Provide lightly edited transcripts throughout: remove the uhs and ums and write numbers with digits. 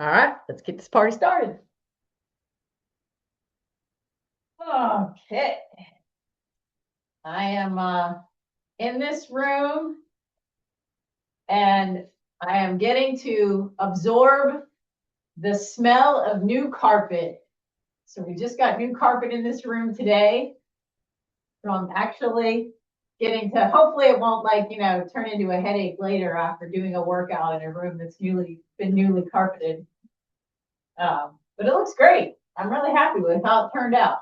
All right, let's get this party started. Okay. I am in this room and I am getting to absorb the smell of new carpet. So we just got new carpet in this room today. So I'm actually getting to, hopefully it won't turn into a headache later after doing a workout in a room that's been newly carpeted. But it looks great. I'm really happy with how it turned out.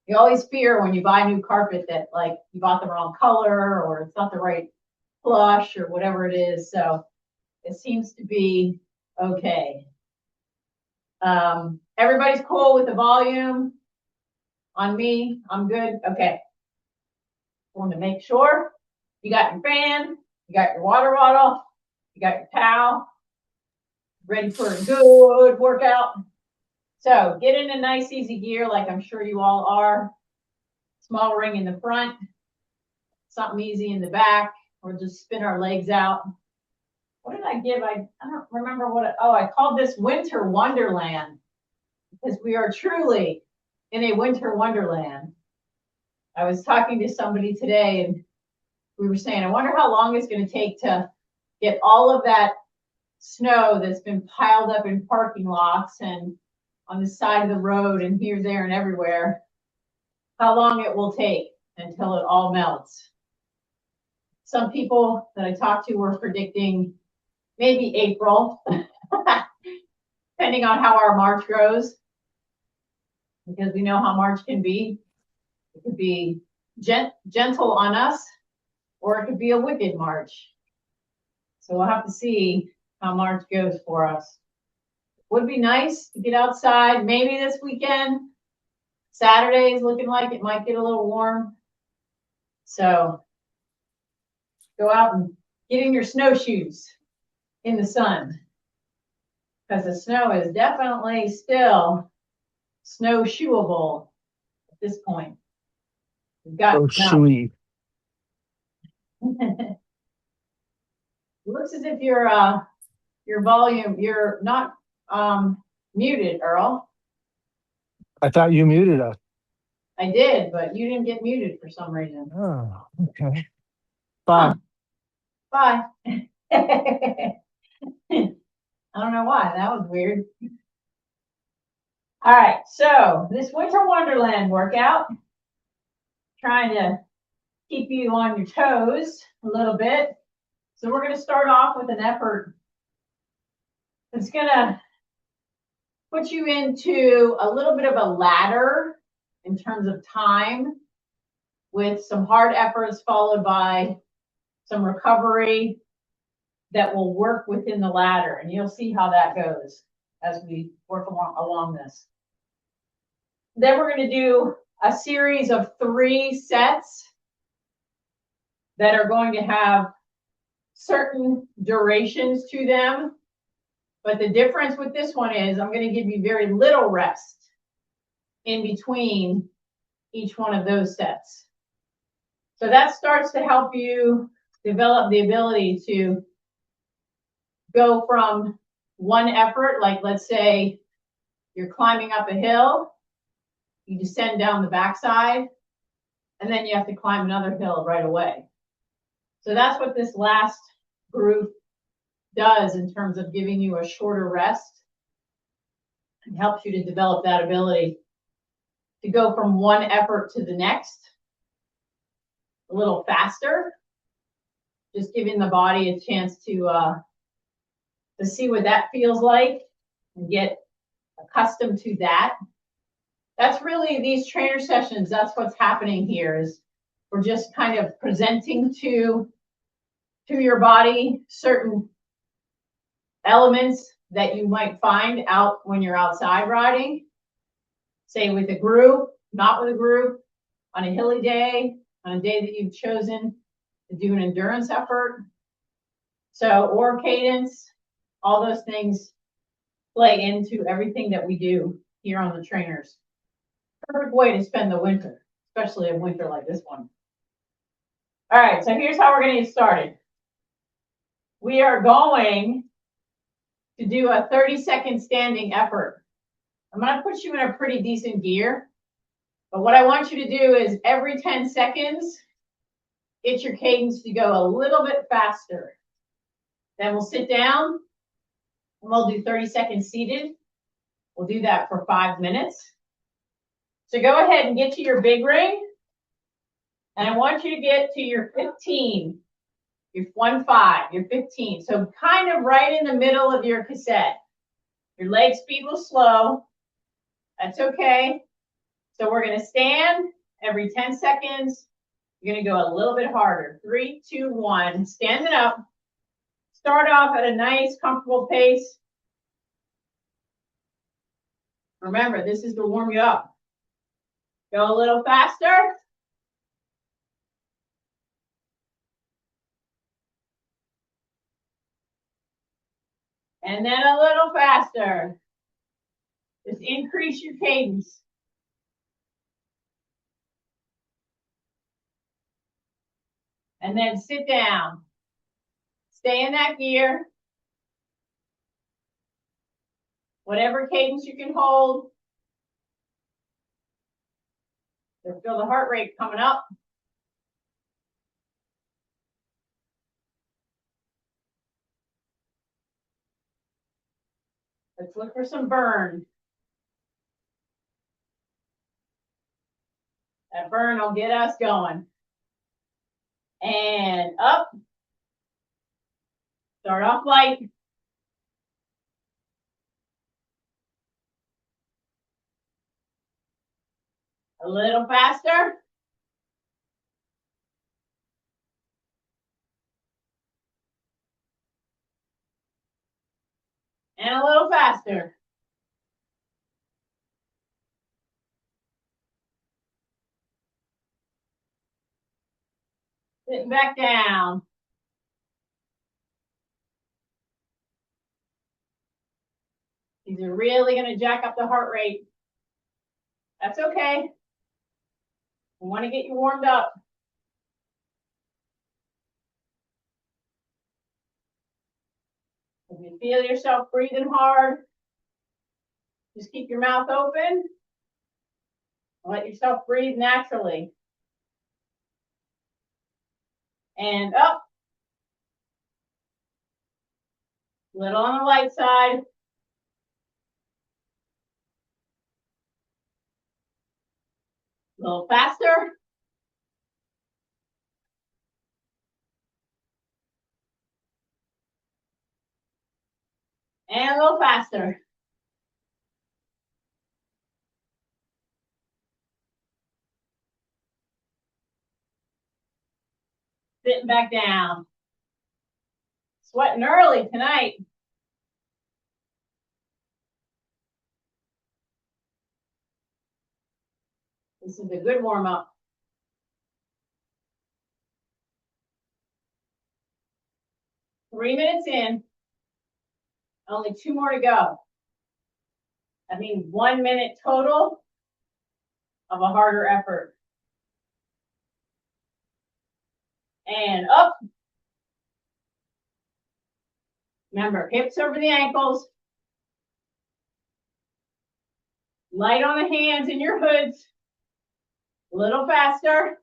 You always fear when you buy new carpet that like you bought the wrong color or it's not the right plush or whatever it is. So it seems to be okay. Everybody's cool with the volume on me. I'm good. Okay. I want to make sure you got your fan, you got your water bottle, you got your towel, ready for a good workout. So get in a nice easy gear like I'm sure you all are. Small ring in the front, something easy in the back, or just spin our legs out. What did I give? I don't remember what. I called this Winter Wonderland because we are truly in a winter wonderland. I was talking to somebody today and we were saying, I wonder how long it's going to take to get all of that snow that's been piled up in parking lots and on the side of the road and here, there, and everywhere, how long it will take until it all melts. Some people that I talked to were predicting maybe April, depending on how our March goes, because we know how March can be. It could be gentle on us, or it could be a wicked March. So we'll have to see how March goes for us. Would be nice to get outside maybe this weekend. Saturday is looking like it might get a little warm. So go out and get in your snowshoes in the sun, because the snow is definitely still snowshoeable at this point. We've got Shoey. it looks as if your volume, you're not muted, Earl. I thought you muted us. I did, but you didn't get muted for some reason. Oh, okay. Bye. Huh. Bye. I don't know why. That was weird. All right, so this Winter Wonderland workout, trying to keep you on your toes a little bit. So we're going to start off with an effort that's going to put you into a little bit of a ladder in terms of time, with some hard efforts followed by some recovery that will work within the ladder. And you'll see how that goes as we work along this. Then we're going to do a series of 3 sets that are going to have certain durations to them. But the difference with this one is I'm going to give you very little rest in between each one of those sets. So that starts to help you develop the ability to go from one effort, like let's say you're climbing up a hill, you descend down the backside, and then you have to climb another hill right away. So that's what this last group does in terms of giving you a shorter rest. It helps you to develop that ability to go from one effort to the next a little faster, just giving the body a chance to see what that feels like and get accustomed to that. That's really these trainer sessions. That's what's happening here, is we're just kind of presenting to your body certain elements that you might find out when you're outside riding, say with a group, not with a group, on a hilly day, on a day that you've chosen to do an endurance effort. So, or cadence, all those things play into everything that we do here on the trainers. Perfect way to spend the winter, especially a winter like this one. All right, so here's how we're going to get started. We are going to do a 30-second standing effort. I'm going to put you in a pretty decent gear. But what I want you to do is every 10 seconds, get your cadence to go a little bit faster. Then we'll sit down and we'll do 30 seconds seated. We'll do that for 5 minutes. So go ahead and get to your big ring. And I want you to get to your 15. Your 1-5, your 15. So kind of right in the middle of your cassette. Your leg speed will slow. That's okay. So we're going to stand every 10 seconds. You're going to go a little bit harder. 3, 2, 1. Standing up. Start off at a nice, comfortable pace. Remember, this is to warm you up. Go a little faster. And then a little faster. Just increase your cadence. And then sit down. Stay in that gear. Whatever cadence you can hold. So feel the heart rate coming up. Let's look for some burn. That burn will get us going. And up. Start off light. A little faster. And a little faster. Sitting back down. These are really going to jack up the heart rate. That's okay. We want to get you warmed up. If you feel yourself breathing hard, just keep your mouth open. Let yourself breathe naturally. And up. Little on the light side. A little faster. And a little faster. Sitting back down. Sweating early tonight. This is a good warm-up. Three minutes in. Only 2 more to go. That means 1 minute total of a harder effort. And up. Remember, hips over the ankles. Light on the hands in your hoods. A little faster.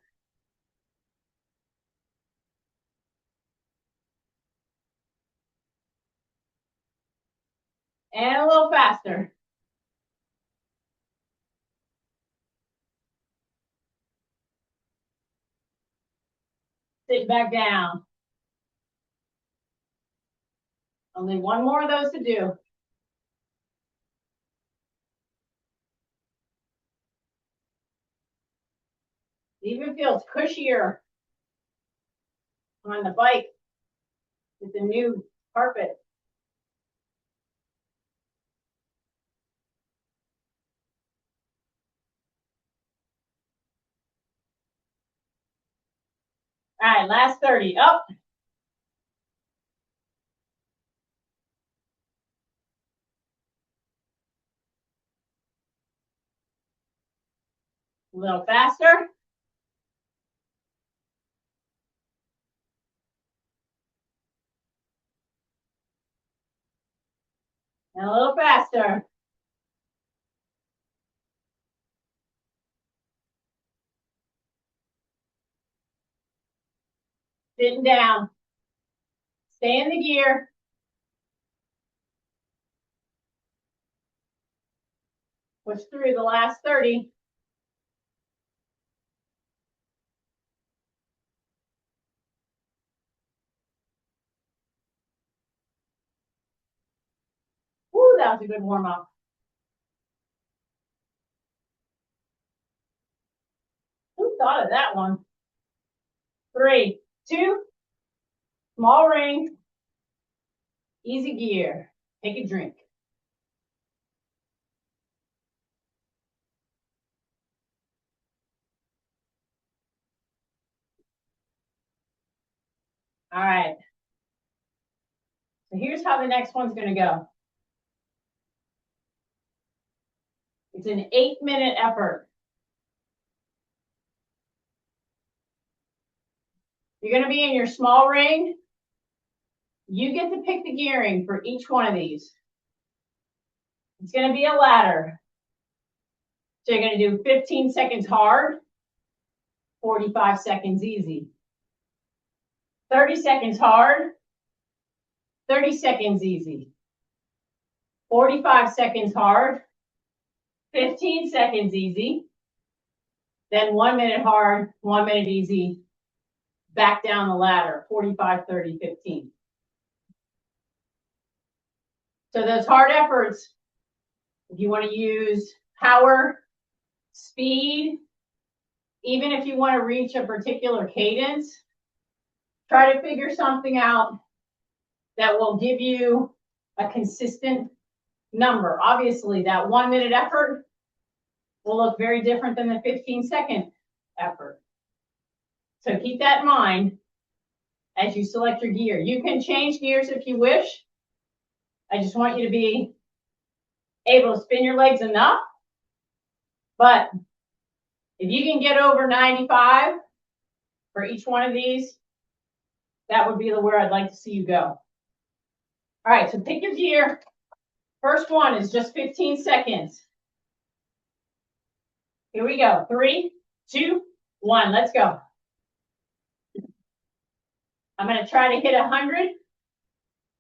And a little faster. Sit back down. Only 1 more of those to do. It even feels cushier on the bike with the new carpet. All right, last 30. Up. A little faster. And a little faster. Sitting down. Stay in the gear. Push through the last 30. Woo, that was a good warm up. Who thought of that one? 3, 2, small ring, easy gear. Take a drink. All right. So here's how the next one's going to go. It's an 8-minute effort. You're going to be in your small ring. You get to pick the gearing for each one of these. It's going to be a ladder. So you're going to do 15 seconds hard, 45 seconds easy. 30 seconds hard, 30 seconds easy. 45 seconds hard, 15 seconds easy. Then 1 minute hard, 1 minute easy. Back down the ladder, 45, 30, 15. So those hard efforts, if you want to use power, speed, even if you want to reach a particular cadence, try to figure something out that will give you a consistent number. Obviously, that 1 minute effort will look very different than the 15-second effort. So keep that in mind as you select your gear. You can change gears if you wish. I just want you to be able to spin your legs enough. But if you can get over 95 for each one of these, that would be where I'd like to see you go. All right, so pick your gear. First one is just 15 seconds. Here we go. 3, 2, 1. Let's go. I'm going to try to hit 100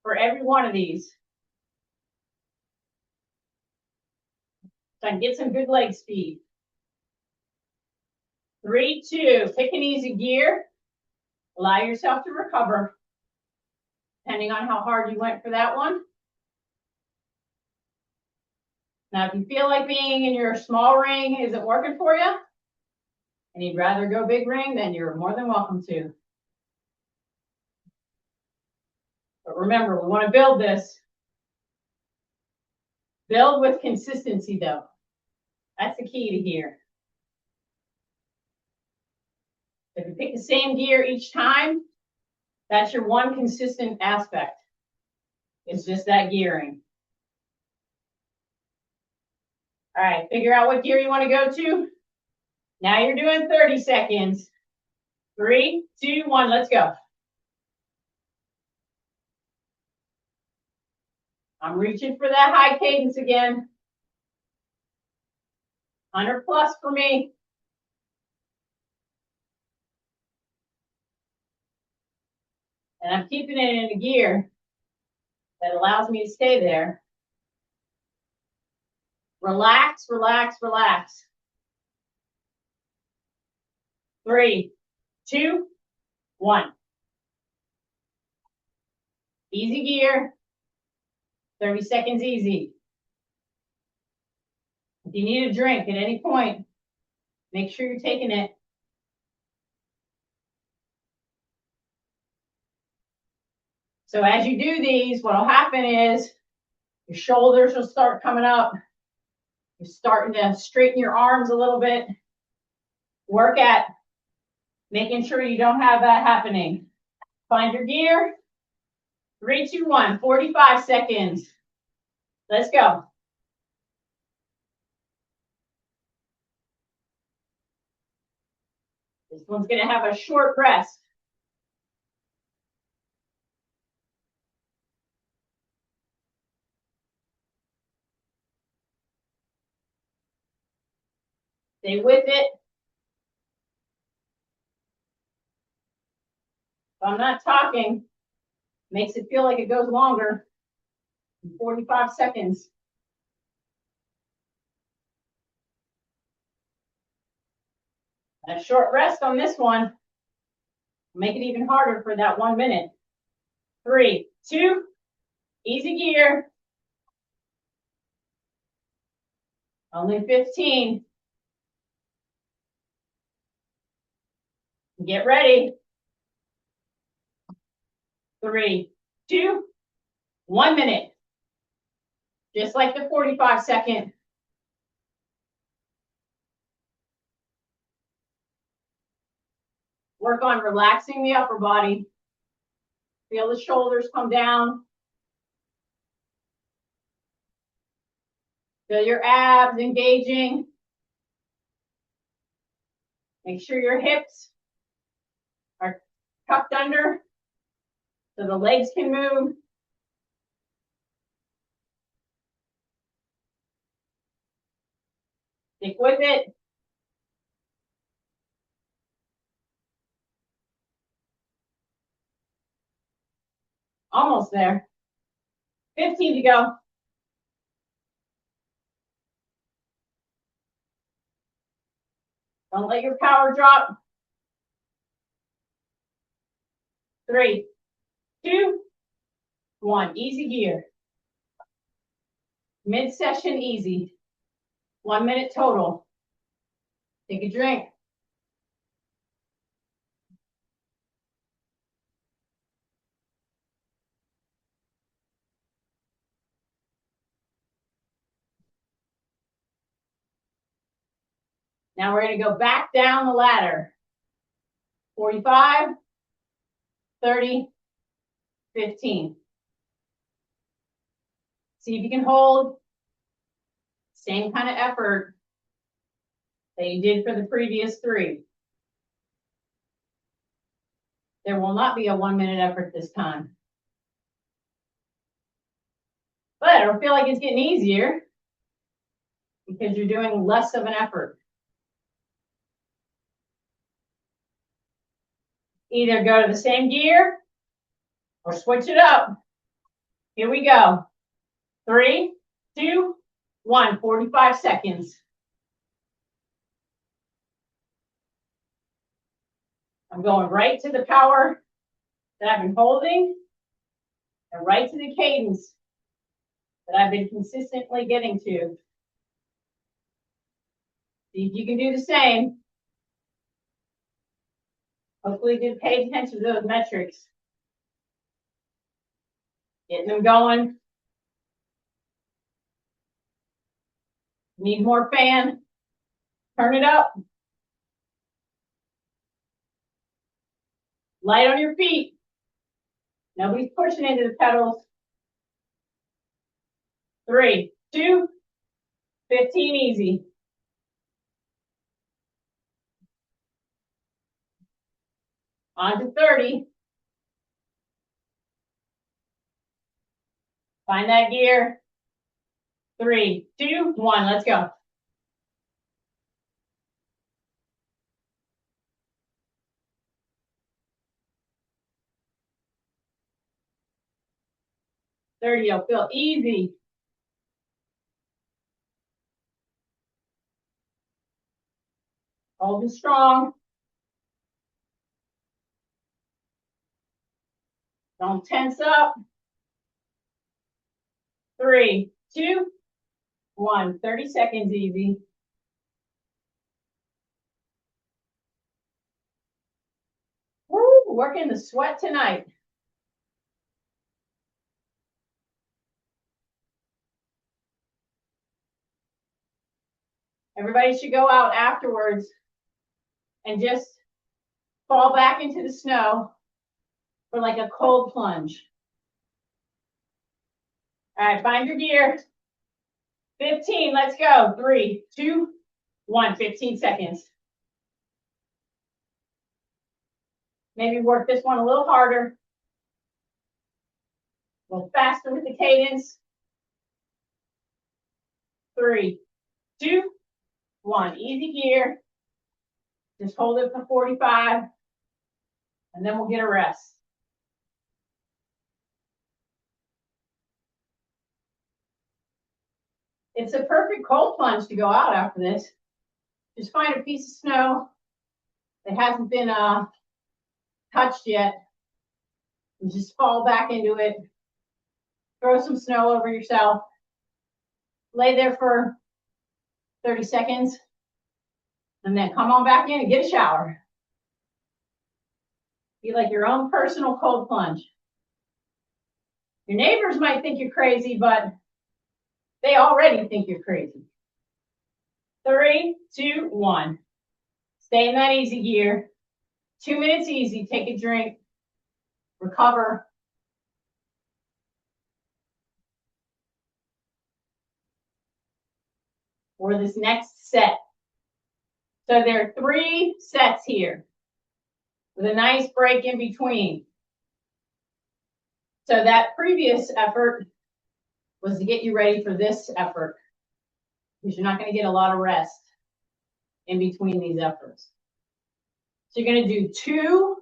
for every one of these. So I can get some good leg speed. 3, 2. Pick an easy gear. Allow yourself to recover, depending on how hard you went for that one. Now, if you feel like being in your small ring isn't working for you, and you'd rather go big ring, then you're more than welcome to. But remember, we want to build this. Build with consistency, though. That's the key to here. If you pick the same gear each time, that's your one consistent aspect. It's just that gearing. All right, figure out what gear you want to go to. Now you're doing 30 seconds. 3, 2, 1, let's go. I'm reaching for that high cadence again. 100 plus for me. And I'm keeping it in a gear that allows me to stay there. Relax, relax, relax. 3, 2, 1. Easy gear. 30 seconds easy. If you need a drink at any point, make sure you're taking it. So as you do these, what will happen is your shoulders will start coming up. You're starting to straighten your arms a little bit. Work at making sure you don't have that happening. Find your gear. 3, 2, 1, 45 seconds. Let's go. This one's going to have a short rest. Stay with it. If I'm not talking, makes it feel like it goes longer. 45 seconds. A short rest on this one. Make it even harder for that 1 minute. 3, 2, easy gear. Only 15. Get ready. 3, 2, 1 minute. Just like the 45-second. Work on relaxing the upper body. Feel the shoulders come down. Feel your abs engaging. Make sure your hips are tucked under so the legs can move. Stick with it. Almost there. 15 to go. Don't let your power drop. 3, 2, 1. Easy gear. Mid-session easy. 1 minute total. Take a drink. Now we're going to go back down the ladder. 45, 30, 15. See if you can hold same kind of effort that you did for the previous 3. There will not be a 1 minute effort this time. But I don't feel like it's getting easier because you're doing less of an effort. Either go to the same gear or switch it up. Here we go. 3, 2, 1. 45 seconds. I'm going right to the power that I've been holding and right to the cadence that I've been consistently getting to. See if you can do the same. Hopefully you did pay attention to those metrics. Getting them going. Need more fan. Turn it up. Light on your feet. Nobody's pushing into the pedals. 3, 2, 15 easy. On to 30. Find that gear. 3, 2, 1. Let's go. You'll feel easy. Hold it strong. Don't tense up. 3, 2, 1. 30 seconds easy. Woo, working the sweat tonight. Everybody should go out afterwards and just fall back into the snow for like a cold plunge. All right, find your gear. 15, let's go. 3, 2, 1. 15 seconds. Maybe work this one a little harder. A little faster with the cadence. 3, 2, 1. Easy gear. Just hold it for 45, and then we'll get a rest. It's a perfect cold plunge to go out after this. Just find a piece of snow that hasn't been touched yet, and just fall back into it. Throw some snow over yourself. Lay there for 30 seconds, and then come on back in and get a shower. Be like your own personal cold plunge. Your neighbors might think you're crazy, but they already think you're crazy. 3, 2, 1. Stay in that easy gear. 2 minutes easy. Take a drink. Recover. For this next set. So there are 3 sets here with a nice break in between. So that previous effort was to get you ready for this effort, because you're not going to get a lot of rest in between these efforts. So you're going to do 2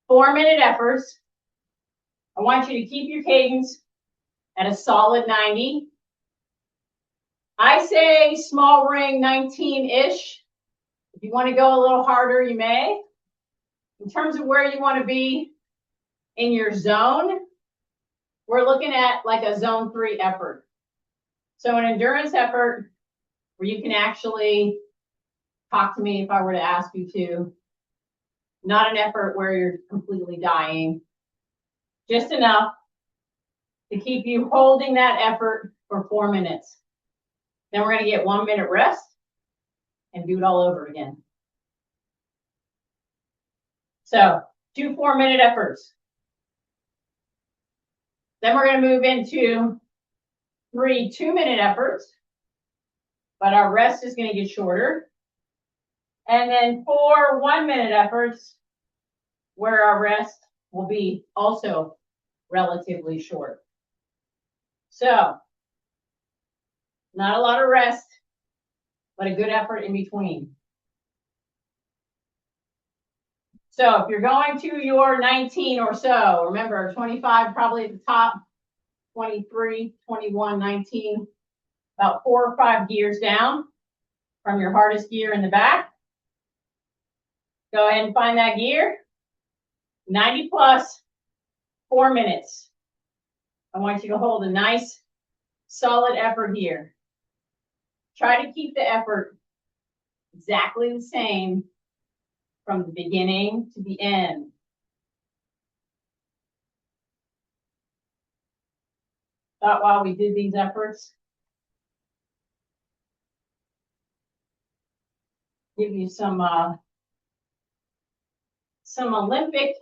4-minute efforts. I want you to keep your cadence at a solid 90. I say small ring 19-ish. If you want to go a little harder, you may. In terms of where you want to be in your zone, we're looking at like a zone 3 effort. So an endurance effort where you can actually talk to me if I were to ask you to. Not an effort where you're completely dying. Just enough to keep you holding that effort for 4 minutes. Then we're going to get 1 minute rest and do it all over again. So 2 4-minute efforts. Then we're going to move into 3 2-minute efforts, but our rest is going to get shorter. And then 4 1-minute efforts where our rest will be also relatively short. So not a lot of rest, but a good effort in between. So if you're going to your 19 or so, remember 25 probably at the top, 23, 21, 19, about 4 or 5 gears down from your hardest gear in the back. Go ahead and find that gear. 90 plus 4 minutes. I want you to hold a nice solid effort here. Try to keep the effort exactly the same from the beginning to the end. Thought while we did these efforts, give you some Olympic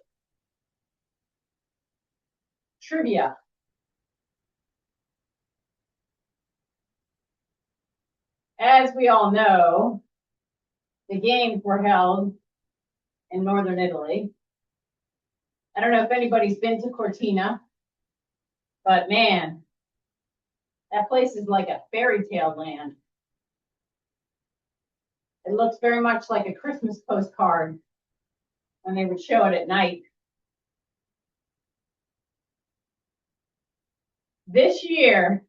trivia. As we all know, the games were held in northern Italy. I don't know if anybody's been to Cortina, but man, that place is like a fairy tale land. It looks very much like a Christmas postcard when they would show it at night. This year,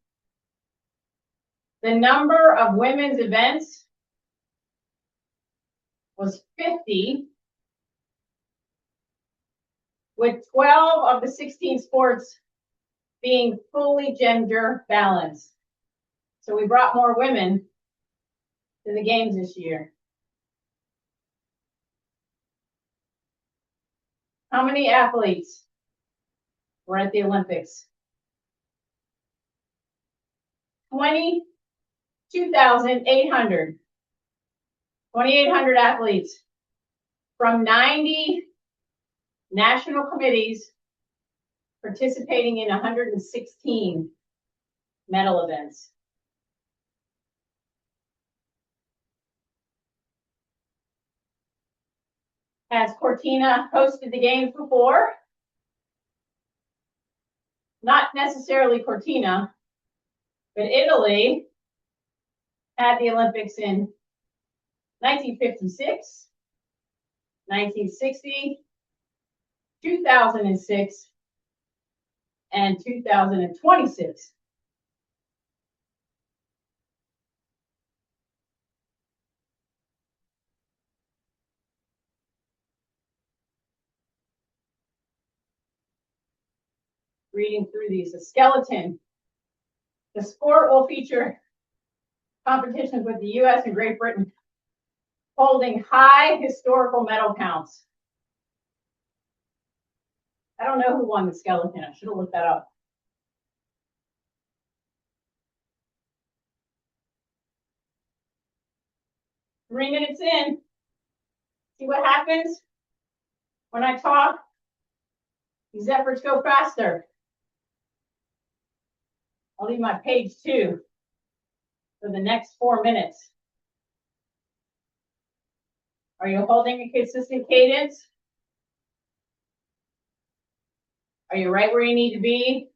the number of women's events was 50, with 12 of the 16 sports being fully gender balanced. So we brought more women to the games this year. How many athletes were at the Olympics? 22,800. 2,800 athletes from 90 national committees participating in 116 medal events. Has Cortina hosted the games before? Not necessarily Cortina, but Italy had the Olympics in 1956, 1960, 2006, and 2026. Reading through these, the skeleton. The sport will feature competitions with the US and Great Britain holding high historical medal counts. I don't know who won the skeleton. I should have looked that up. Three minutes in. See what happens when I talk? These efforts go faster. I'll leave my page 2 for the next 4 minutes. Are you holding a consistent cadence? Are you right where you need to be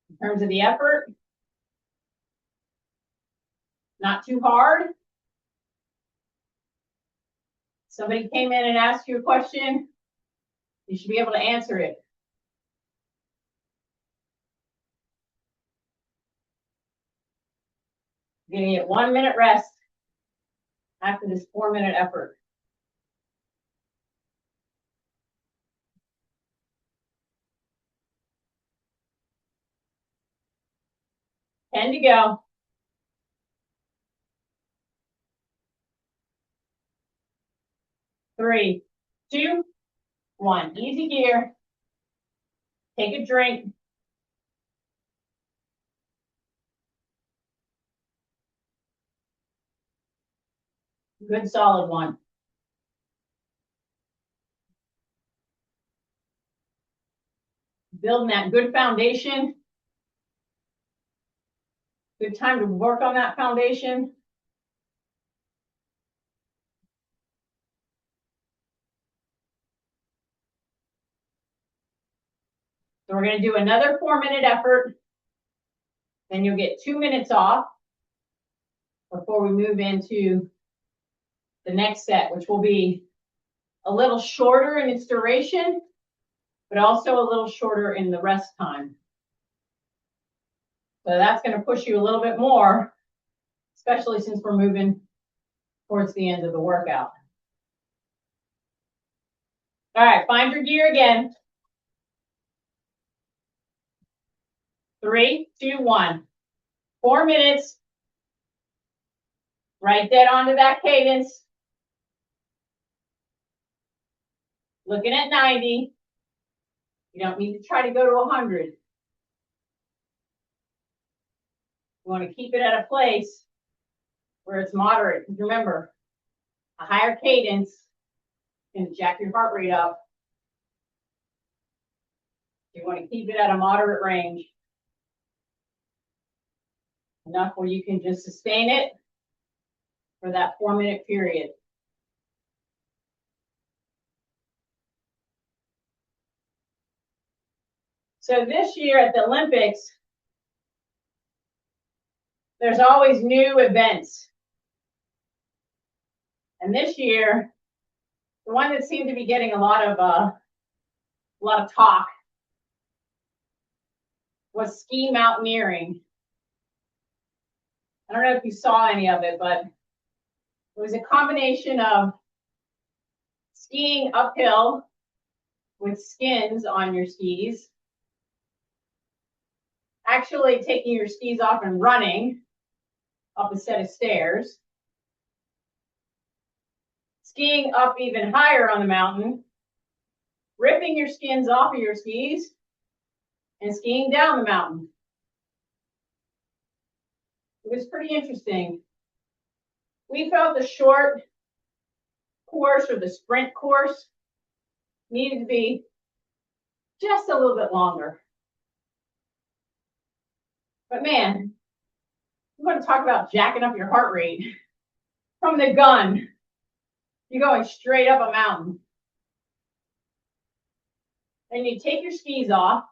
in terms of the effort? Not too hard? Somebody came in and asked you a question, you should be able to answer it. You're going to get 1 minute rest after this 4-minute effort. Ten to go. 3, 2, 1. Easy gear. Take a drink. Good solid one. Building that good foundation. Good time to work on that foundation. So we're going to do another 4-minute effort. Then you'll get 2 minutes off before we move into the next set, which will be a little shorter in its duration, but also a little shorter in the rest time. So that's going to push you a little bit more, especially since we're moving towards the end of the workout. All right, find your gear again. 3, 2, 1. 4 minutes. Right dead onto that cadence. Looking at 90. You don't need to try to go to 100. You want to keep it at a place where it's moderate. Remember, a higher cadence can jack your heart rate up. You want to keep it at a moderate range. Enough where you can just sustain it for that 4-minute period. So this year at the Olympics, there's always new events. And this year, the one that seemed to be getting a lot of talk was ski mountaineering. I don't know if you saw any of it, but it was a combination of skiing uphill with skins on your skis, actually taking your skis off and running up a set of stairs, skiing up even higher on the mountain, ripping your skins off of your skis, and skiing down the mountain. It was pretty interesting. We felt the short course or the sprint course needed to be just a little bit longer. But man, you want to talk about jacking up your heart rate from the gun. You're going straight up a mountain. And you take your skis off.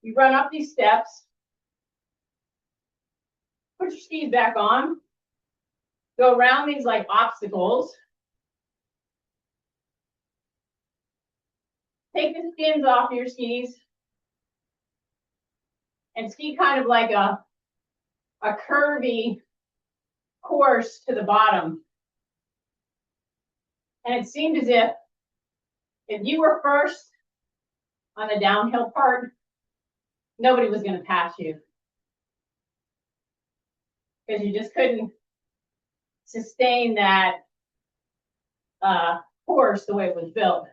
You run up these steps. put your skis back on. Go around these like obstacles. Take the skins off your skis. And ski kind of like a curvy course to the bottom. And it seemed as if you were first on the downhill part, nobody was going to pass you. Because you just couldn't sustain that course the way it was built.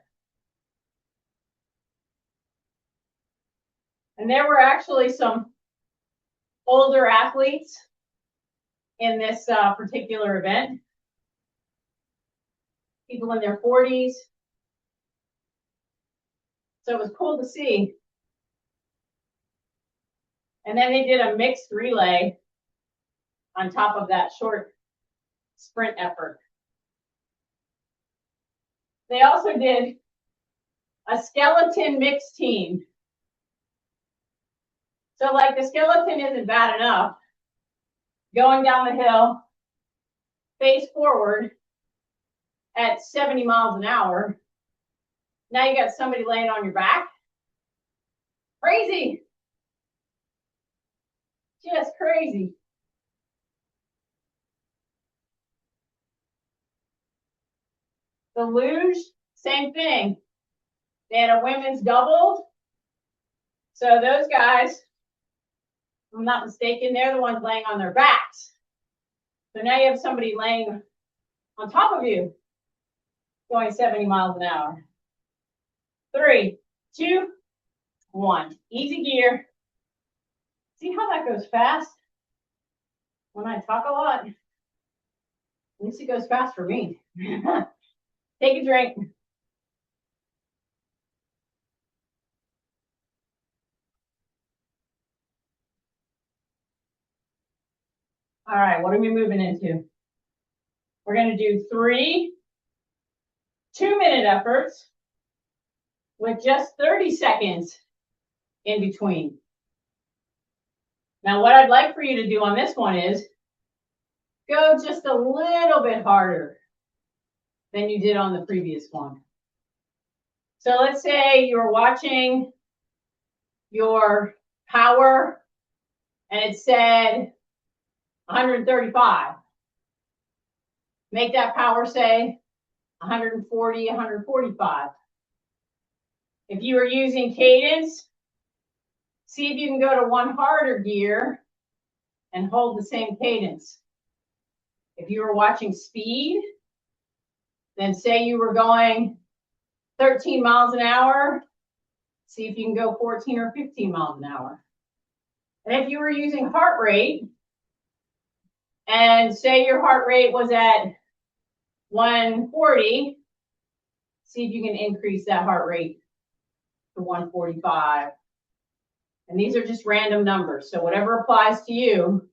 And there were actually some older athletes in this particular event. People in their 40s. So it was cool to see. And then they did a mixed relay on top of that short sprint effort. They also did a skeleton mixed team. So like the skeleton isn't bad enough. Going down the hill, face forward at 70 miles an hour. Now you got somebody laying on your back. Crazy. Just crazy. The luge, same thing. They had a women's double. So those guys, if I'm not mistaken, they're the ones laying on their backs. So now you have somebody laying on top of you, going 70 miles an hour. 3, 2, 1. Easy gear. See how that goes fast? When I talk a lot, at least it goes fast for me. Take a drink. All right, what are we moving into? We're going to do 3 2-minute efforts with just 30 seconds in between. Now, what I'd like for you to do on this one is go just a little bit harder than you did on the previous one. So let's say you're watching your power and it said 135. Make that power say 140, 145. If you are using cadence, see if you can go to one harder gear and hold the same cadence. If you were watching speed, then say you were going 13 miles an hour, see if you can go 14 or 15 miles an hour. And if you were using heart rate, and say your heart rate was at 140, see if you can increase that heart rate to 145. And these are just random numbers. So whatever applies to you,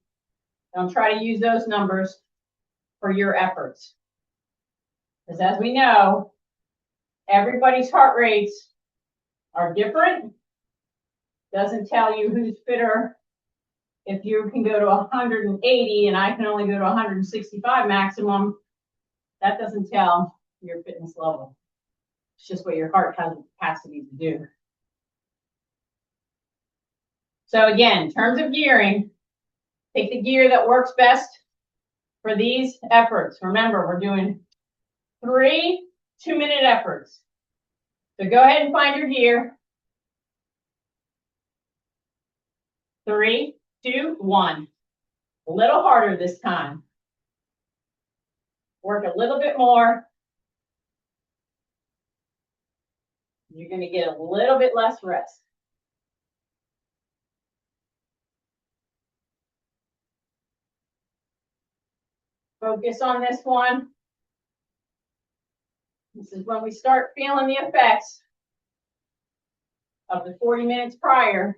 don't try to use those numbers for your efforts. Because as we know, everybody's heart rates are different. Doesn't tell you who's fitter. If you can go to 180 and I can only go to 165 maximum, that doesn't tell your fitness level. It's just what your heart has the capacity to do. So again, in terms of gearing, take the gear that works best for these efforts. Remember, we're doing 3 2-minute efforts. So go ahead and find your gear. 3, 2, 1. A little harder this time. Work a little bit more. You're going to get a little bit less rest. Focus on this one. This is when we start feeling the effects of the 40 minutes prior.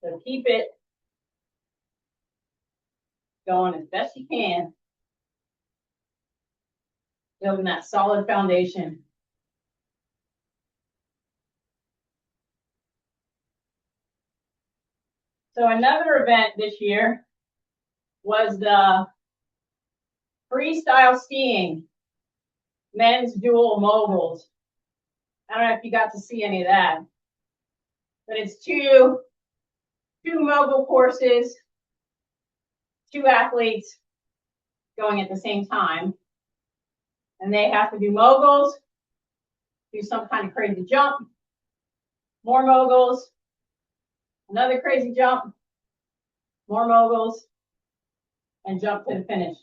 So keep it going as best you can. Building that solid foundation. So another event this year was the freestyle skiing men's dual moguls. I don't know if you got to see any of that, but it's two mogul courses, two athletes going at the same time, and they have to do moguls, do some kind of crazy jump, more moguls, another crazy jump, more moguls, and jump to the finish.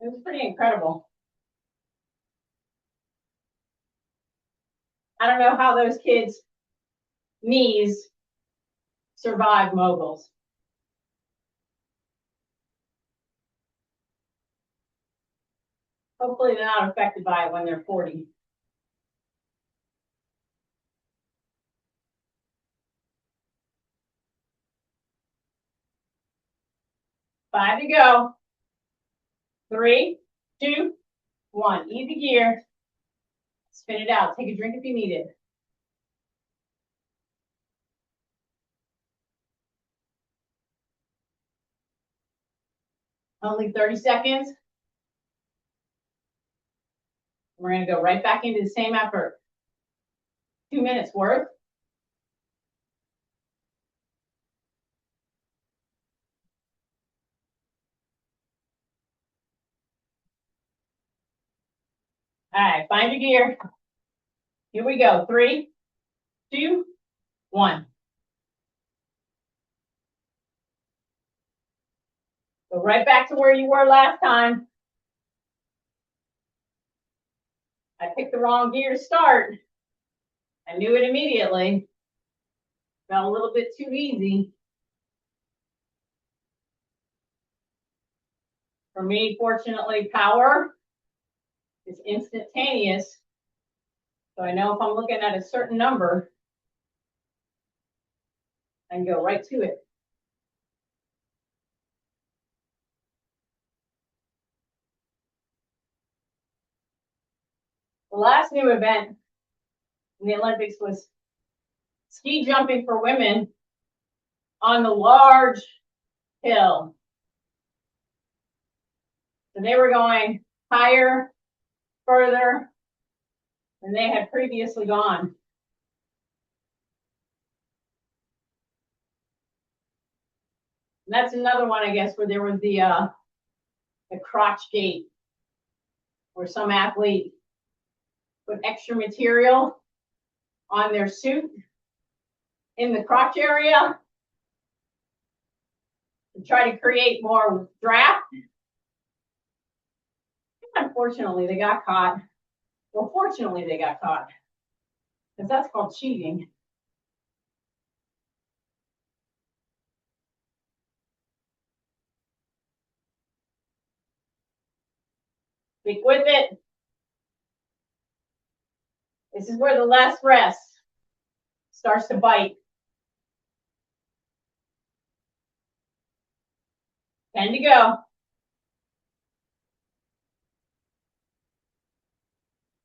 It was pretty incredible. I don't know how those kids' knees survive moguls. Hopefully they're not affected by it when they're 40. Five to go. 3, 2, 1. Easy gear. Spin it out. Take a drink if you need it. Only 30 seconds. We're going to go right back into the same effort. 2 minutes worth. All right, find your gear. Here we go. 3, 2, 1. Go right back to where you were last time. I picked the wrong gear to start. I knew it immediately. Felt a little bit too easy. For me, fortunately, power is instantaneous. So I know if I'm looking at a certain number, I can go right to it. The last new event in the Olympics was ski jumping for women on the large hill. So they were going higher, further than they had previously gone. And that's another one, I guess, where there was the crotch gate, where some athlete put extra material on their suit in the crotch area to try to create more draft. Unfortunately, they got caught. Well, fortunately, they got caught, because that's called cheating. Stick with it. This is where the last rest starts to bite. 10 to go.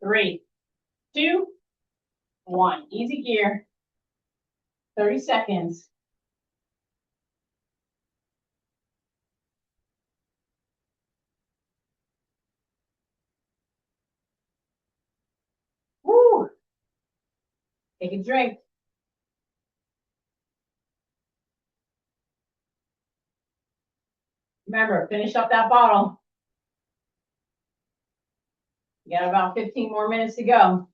3, 2, 1. Easy gear. 30 seconds. Woo! Take a drink. Remember, finish up that bottle. You got about 15 more minutes to go. All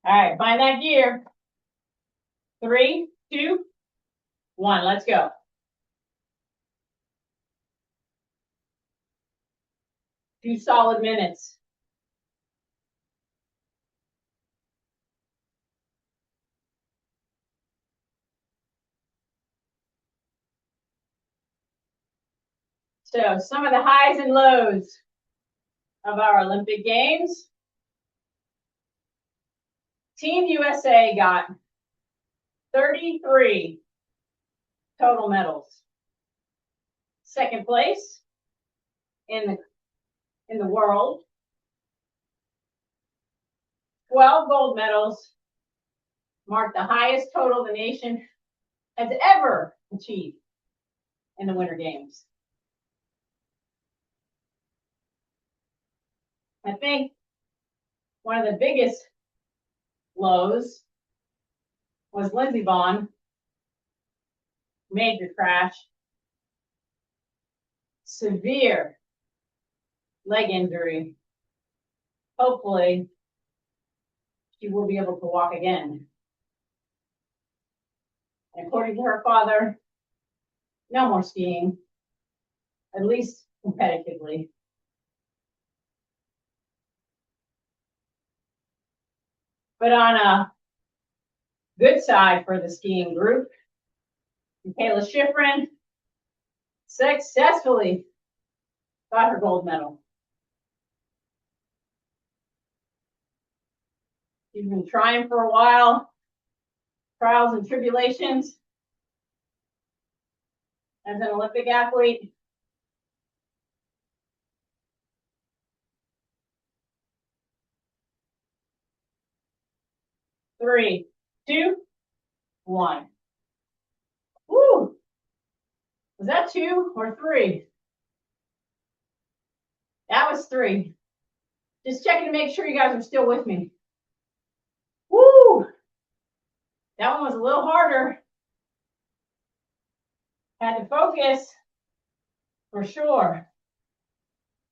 right, find that gear. 3, 2, 1. Let's go. 2 solid minutes. So some of the highs and lows of our Olympic Games. Team USA got 33 total medals. Second place in the world. 12 gold medals, marked the highest total the nation has ever achieved in the Winter Games. I think one of the biggest lows was Lindsey Vonn, major crash, severe leg injury. Hopefully, she will be able to walk again. And according to her father, no more skiing, at least competitively. But on a good side for the skiing group, Michaela Schifrin successfully got her gold medal. She's been trying for a while, trials and tribulations as an Olympic athlete. Three, two, one. Woo! Was that 2 or 3? That was 3. Just checking to make sure you guys are still with me. Woo! That one was a little harder. Had to focus for sure.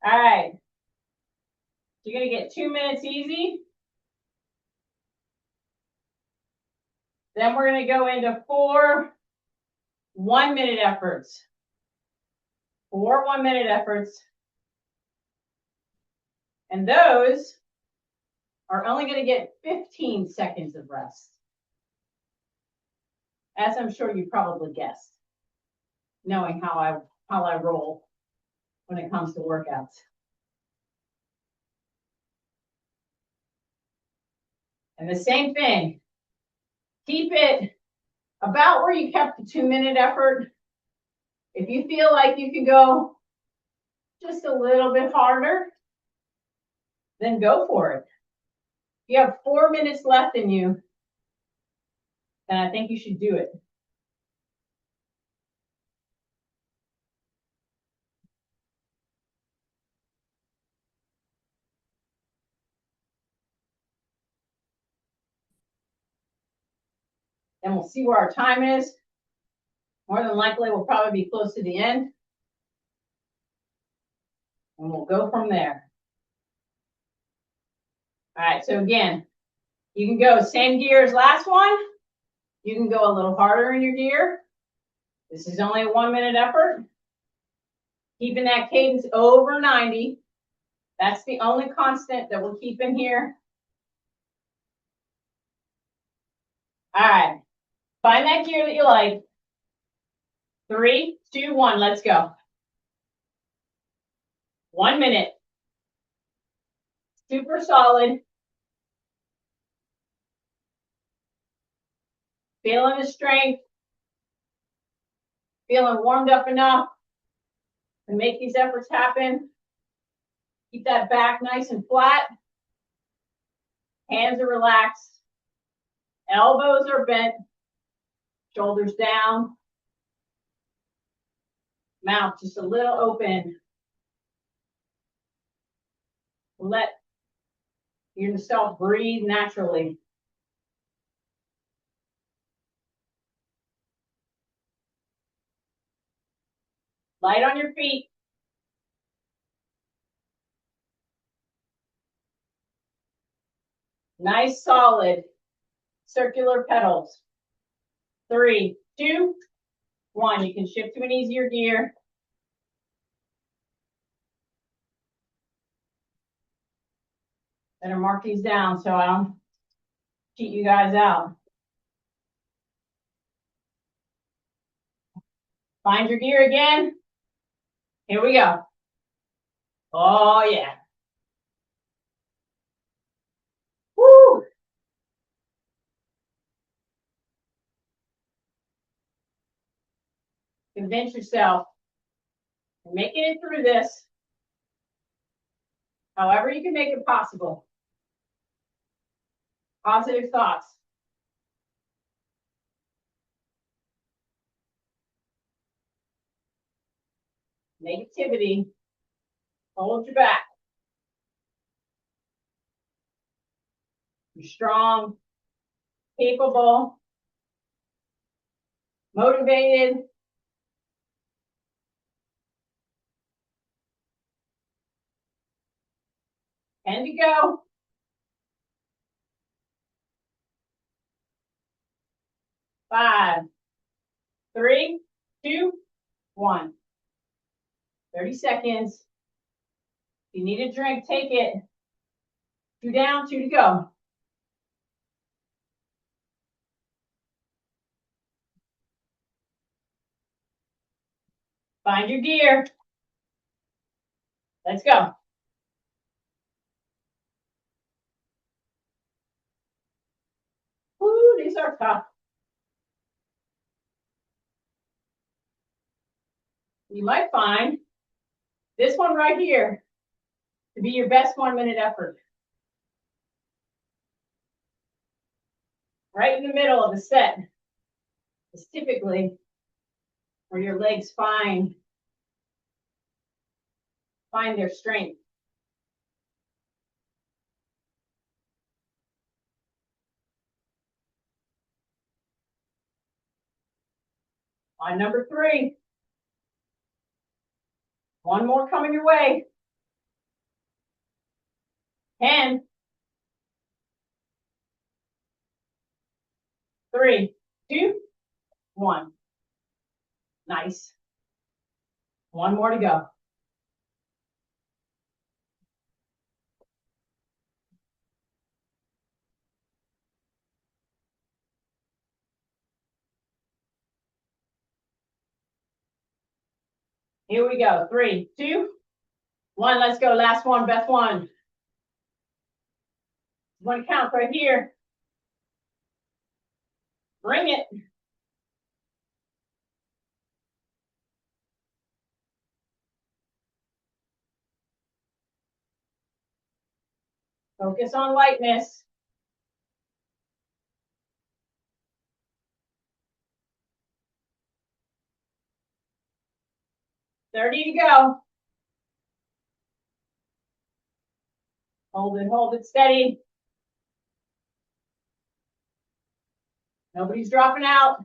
All right. You're going to get 2 minutes easy. Then we're going to go into 4 1-minute efforts. 4 1-minute efforts. And those are only going to get 15 seconds of rest. As I'm sure you probably guessed, knowing how I roll when it comes to workouts. And the same thing, keep it about where you kept the 2-minute effort. If you feel like you can go just a little bit harder, then go for it. If you have 4 minutes left in you, then I think you should do it. Then we'll see where our time is. More than likely, we'll probably be close to the end. And we'll go from there. All right, so again, you can go same gear as last one. You can go a little harder in your gear. This is only a 1-minute effort. Keeping that cadence over 90. That's the only constant that we're keeping here. All right, find that gear that you like. 3, 2, 1, let's go. 1 minute. Super solid. Feeling the strength. Feeling warmed up enough to make these efforts happen. Keep that back nice and flat. Hands are relaxed. Elbows are bent. Shoulders down. Mouth just a little open. Let yourself breathe naturally. Light on your feet. Nice, solid, circular pedals. 3, 2, 1. You can shift to an easier gear. Better mark these down so I don't cheat you guys out. Find your gear again. Here we go. Oh, yeah. Woo! Convince yourself you're making it through this. However you can make it possible. Positive thoughts. negativity, hold you back. You're strong, capable, motivated. And to go. 5, 3, 2, 1. 30 seconds. If you need a drink, take it. 2 down, 2 to go. Find your gear. Let's go. Ooh, these are tough. You might find this one right here to be your best 1-minute effort. Right in the middle of the set is typically where your legs find their strength. On number 3. One more coming your way. 10, 3, 2, 1. Nice. One more to go. Here we go. 3, 2, 1. Let's go. Last one, best one. You want to count right here. Bring it. Focus on lightness. 30 to go. Hold it steady. Nobody's dropping out.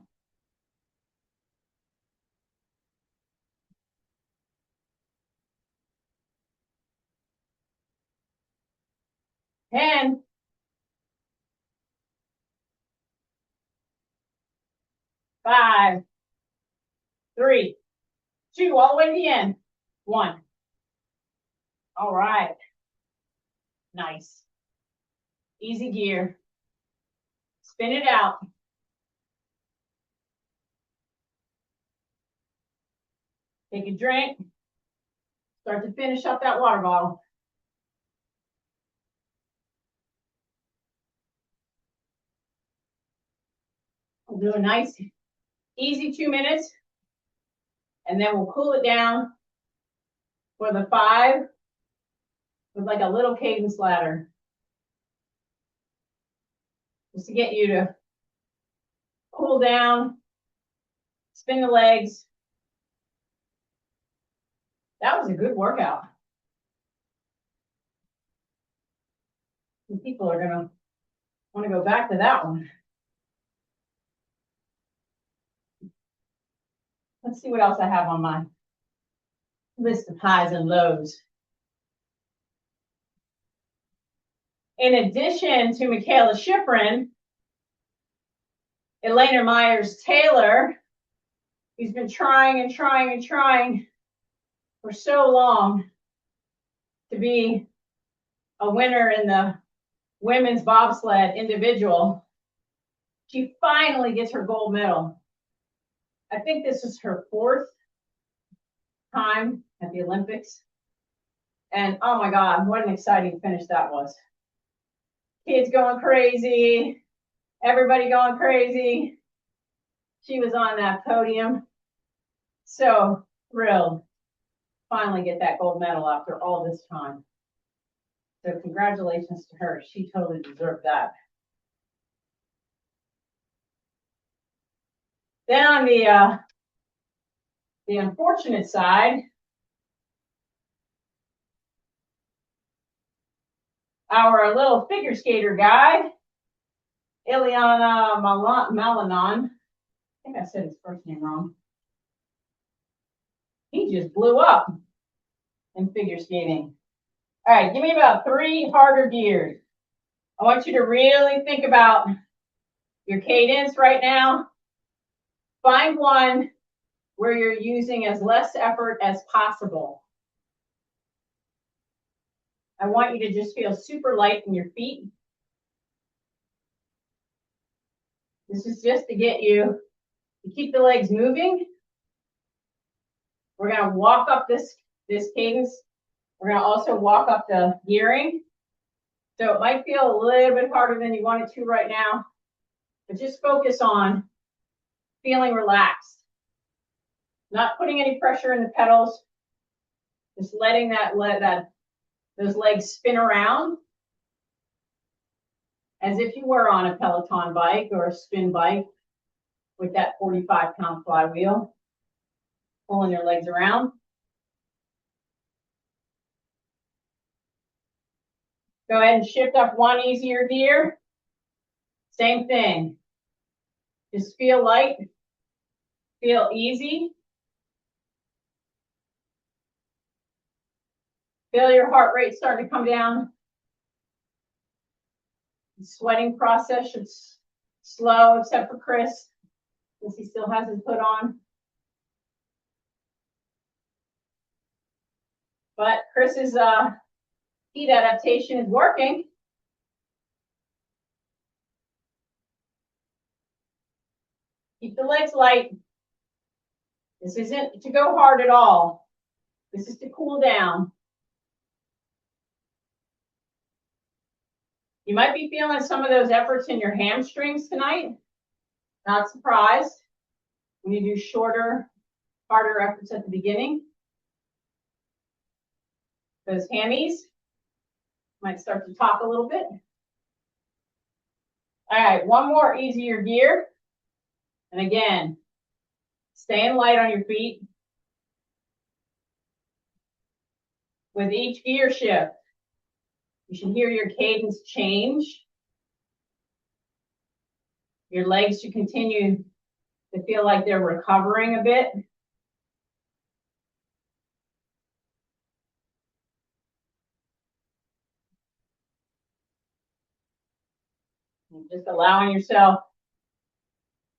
10, 5, 3, 2, all the way to the end. 1. All right. Nice. Easy gear. Spin it out. Take a drink. Start to finish up that water bottle. We'll do a nice, easy 2 minutes. And then we'll cool it down for the 5 with like a little cadence ladder. Just to get you to cool down, spin the legs. That was a good workout. And people are gonna want to go back to that one. Let's see what else I have on my list of highs and lows. In addition to Michaela Schifrin, Elena Myers-Taylor, who's been trying for so long to be a winner in the women's bobsled individual, she finally gets her gold medal. I think this is her 4th time at the Olympics. And oh my God, what an exciting finish that was. Kids going crazy, everybody going crazy. She was on that podium. So thrilled. Finally get that gold medal after all this time. So congratulations to her. She totally deserved that. Then on the unfortunate side, our little figure skater guy, Ileana Malanon. I think I said his first name wrong. He just blew up in figure skating. All right, give me about 3 harder gears. I want you to really think about your cadence right now. Find one where you're using as less effort as possible. I want you to just feel super light in your feet. This is just to get you to keep the legs moving. We're going to walk up this cadence. We're going to also walk up the gearing. So it might feel a little bit harder than you want it to right now, but just focus on feeling relaxed. Not putting any pressure in the pedals, just letting those legs spin around as if you were on a Peloton bike or a spin bike with that 45-pound flywheel, pulling your legs around. Go ahead and shift up one easier gear. Same thing. Just feel light, feel easy. Feel your heart rate starting to come down. The sweating process should slow, except for Chris, since he still has his hood on. But Chris's heat adaptation is working. Keep the legs light. This isn't to go hard at all. This is to cool down. You might be feeling some of those efforts in your hamstrings tonight. Not surprised when you do shorter, harder efforts at the beginning. Those hammies might start to talk a little bit. All right, one more easier gear. And again, staying light on your feet. With each gear shift, you should hear your cadence change. Your legs should continue to feel like they're recovering a bit. And just allowing yourself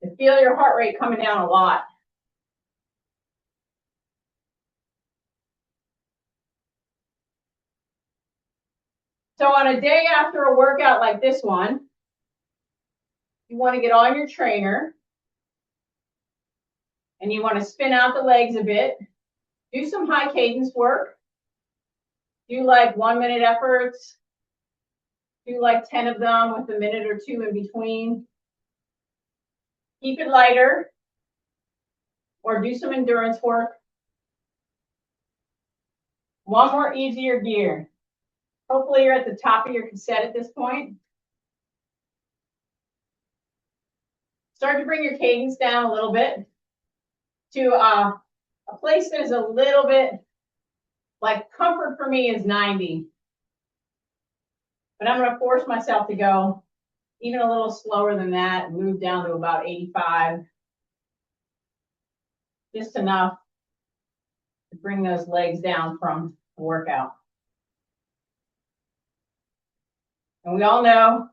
to feel your heart rate coming down a lot. So on a day after a workout like this one, you want to get on your trainer and you want to spin out the legs a bit. Do some high cadence work. Do like 1 minute efforts. Do like 10 of them with a minute or 2 in between. Keep it lighter or do some endurance work. One more easier gear. Hopefully you're at the top of your cassette at this point. Start to bring your cadence down a little bit to a place that is a little bit like comfort for me is 90. But I'm going to force myself to go even a little slower than that and move down to about 85. Just enough to bring those legs down from the workout. And we all know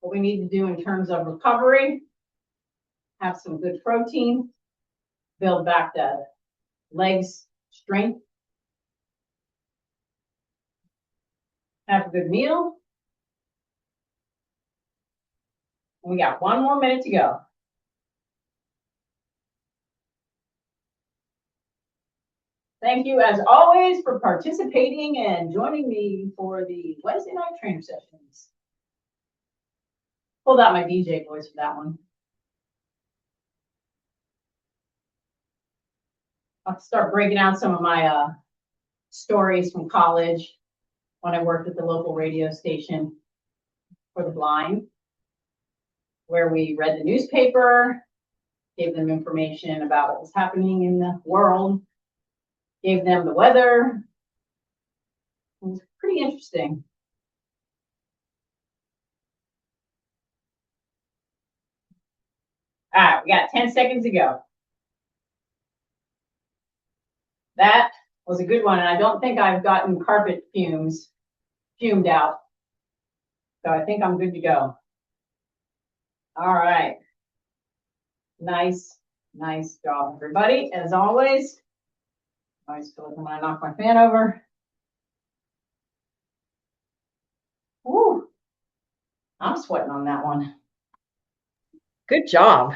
what we need to do in terms of recovery. Have some good protein. Build back the legs strength. Have a good meal. We got 1 more minute to go. Thank you, as always, for participating and joining me for the Wednesday night trainer sessions. Pulled out my DJ voice for that one. I'll start breaking out some of my stories from college when I worked at the local radio station for the blind, where we read the newspaper, gave them information about what was happening in the world, gave them the weather. It was pretty interesting. All right, we got 10 seconds to go. That was a good one, and I don't think I've gotten carpet fumed out. So I think I'm good to go. All right. Nice job, everybody. As always, I always feel like I'm gonna knock my fan over. Woo! I'm sweating on that one. Good job.